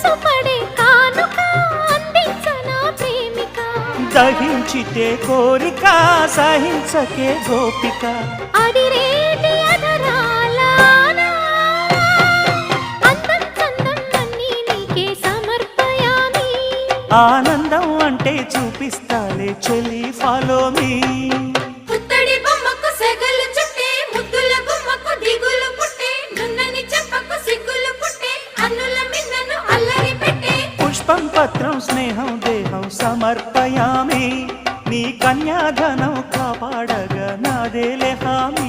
మనసు పడే కానుక అందించనా ప్రేమిక దహించితే కోరిక సహించకే గోపిక అడిరేటి అధరాల అందం చందం అన్నీ నీకే సమర్పయామి ఆనందం అంటే చూపిస్తాలే చెలి ఫాలో మీ పుత్తడి బొమ్మకు సెగలు చుట్టే ముద్దుల బొమ్మకు దిగులు పుట్టే నున్నని చెప్పకు సిగ్గులు పుట్టే అన్నుల మిన్నను అల్లరి పెట్టే పుష్పం పత్రం స్నేహం దేహం సమర్పయామి నీ కన్యాధనం కాపాడగా నాదేలే హామీ